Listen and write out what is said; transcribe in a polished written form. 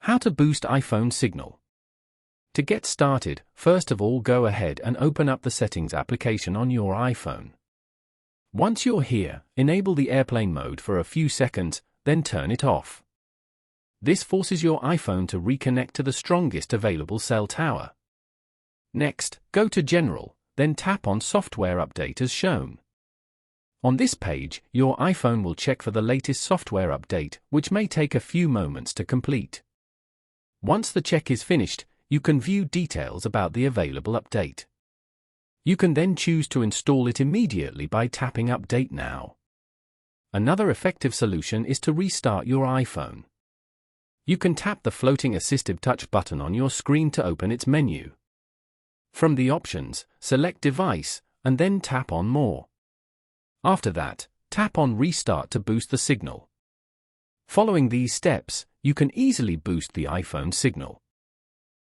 How to boost iPhone signal. To get started, first of all go ahead and open up the Settings application on your iPhone. Once you're here, enable the airplane mode for a few seconds, then turn it off. This forces your iPhone to reconnect to the strongest available cell tower. Next, go to General, then tap on Software Update as shown. On this page, your iPhone will check for the latest software update, which may take a few moments to complete. Once the check is finished, you can view details about the available update. You can then choose to install it immediately by tapping Update Now. Another effective solution is to restart your iPhone. You can tap the floating assistive touch button on your screen to open its menu. From the options, select Device, and then tap on More. After that, tap on Restart to boost the signal. Following these steps, you can easily boost the iPhone signal.